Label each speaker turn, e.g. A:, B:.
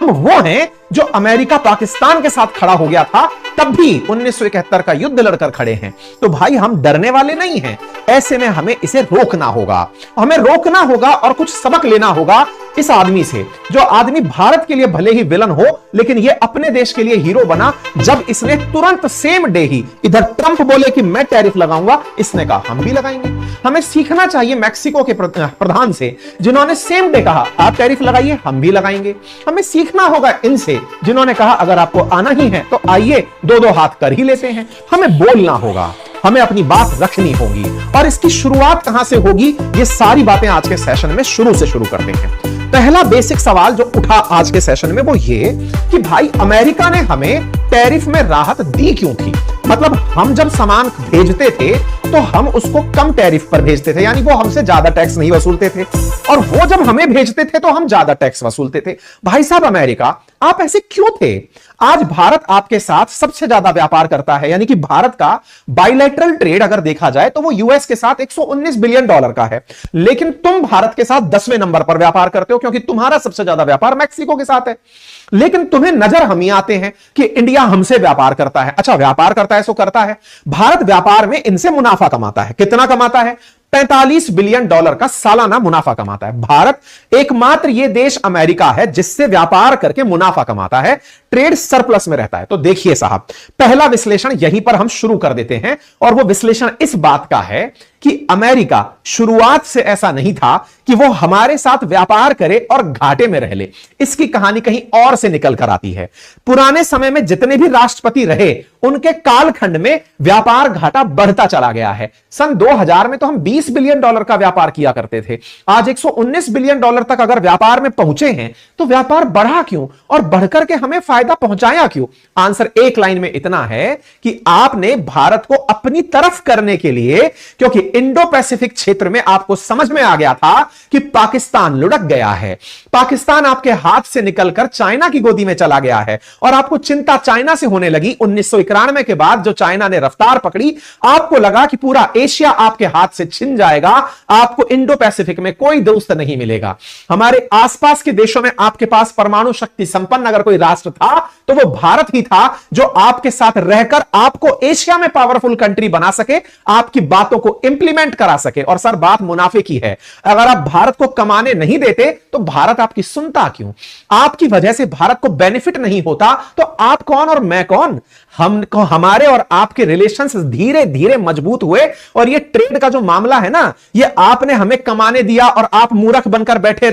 A: वो हैं जो अमेरिका पाकिस्तान के साथ खड़ा हो गया था, तब भी 1971 का युद्ध लड़कर खड़े हैं। तो भाई हम डरने वाले नहीं हैं। ऐसे में हमें इसे रोकना होगा, हमें रोकना होगा और कुछ सबक लेना होगा इस आदमी से, जो आदमी भारत के लिए भले ही विलन हो लेकिन ये अपने देश के लिए हीरो बना, जब इसने तुरंत सेम डे ही इधर ट्रंप बोले कि मैं टैरिफ लगाऊंगा, इसने कहा हम भी लगाएंगे। हमें सीखना चाहिए मैक्सिको के प्रधान से, जिन्होंने सेम डे कहा आप टैरिफ लगाइए हम भी लगाएंगे। हमें सीखना होगा इनसे, जिन्होंने कहा अगर आपको आना ही है तो आइए, दो दो हाथ कर ही लेते हैं। हमें बोलना होगा, हमें अपनी बात रखनी होगी, और इसकी शुरुआत कहां से होगी, ये सारी बातें आज के सेशन में शुरू से शुरू करते हैं। पहला बेसिक सवाल जो उठा आज के सेशन में वो ये कि भाई अमेरिका ने हमें टैरिफ में राहत दी क्यों थी। मतलब हम जब सामान भेजते थे तो हम उसको कम टैरिफ पर भेजते थे, यानी वो हमसे ज्यादा टैक्स नहीं वसूलते थे, और वो जब हमें भेजते थे तो हम ज्यादा टैक्स वसूलते थे। भाई साहब अमेरिका, आप ऐसे क्यों थे? आज भारत आपके साथ सबसे ज्यादा व्यापार करता है, यानी कि भारत का बायलैटरल ट्रेड अगर देखा जाए तो वो यूएस के साथ $119 बिलियन का है, लेकिन तुम भारत के साथ 10वें नंबर पर व्यापार करते हो, क्योंकि तुम्हारा सबसे ज्यादा व्यापार मैक्सिको के साथ है। लेकिन तुम्हें नजर हम ही आते हैं कि इंडिया हमसे व्यापार करता है। अच्छा, व्यापार करता है सो करता है, भारत व्यापार में इनसे मुनाफा कमाता है। कितना कमाता है? $45 बिलियन का सालाना मुनाफा कमाता है। भारत एकमात्र ये देश अमेरिका है जिससे व्यापार करके मुनाफा कमाता है, ट्रेड सरप्लस में रहता है। तो देखिए साहब, पहला विश्लेषण यहीं पर हम शुरू कर देते हैं, और वो विश्लेषण इस बात का है कि अमेरिका शुरुआत से ऐसा नहीं था कि वो हमारे साथ व्यापार करे और घाटे में रह ले। इसकी कहानी कहीं और से निकल कर आती है। पुराने समय में जितने भी राष्ट्रपति रहे, उनके कालखंड में व्यापार घाटा बढ़ता चला गया है। सन 2000 में तो हम $20 बिलियन का व्यापार किया करते थे, आज $119 बिलियन तक अगर व्यापार में पहुंचे हैं, तो व्यापार बढ़ा क्यों और बढ़कर के हमें फायदा पहुंचाया क्यों? आंसर एक लाइन में इतना है कि आपने भारत को अपनी तरफ करने के लिए, क्योंकि इंडो पैसिफिक क्षेत्र में आपको समझ में आ गया था कि पाकिस्तान लुढ़क गया है, पाकिस्तान आपके हाथ से निकलकर चाइना की गोदी में चला गया है, और आपको चिंता चाइना से होने लगी। 1991 के बाद जो चाइना ने रफ्तार पकड़ी, आपको लगा कि पूरा एशिया आपके हाथ से छिन जाएगा, आपको इंडो पैसिफिक में कोई दोस्त नहीं मिलेगा। हमारे आसपास के देशों में आपके पास परमाणु शक्ति संपन्न अगर कोई राष्ट्र था तो वो भारत ही था, जो आपके साथ रहकर आपको एशिया में पावरफुल कंट्री बना सके, आपकी बातों को इंप्लीमेंट करा सके। और सर बात मुनाफे की है, अगर आप भारत को कमाने नहीं देते तो भारत आपकी सुनता क्यों? आपकी वजह से भारत को बेनिफिट नहीं होता तो आप कौन और मैं कौन? हमारे और आपके रिलेशंस धीरे धीरे मजबूत हुए, और ये ट्रेड का जो मामला है ना, ये आपने हमें कमाने दिया और आप मूर्ख बनकर बैठे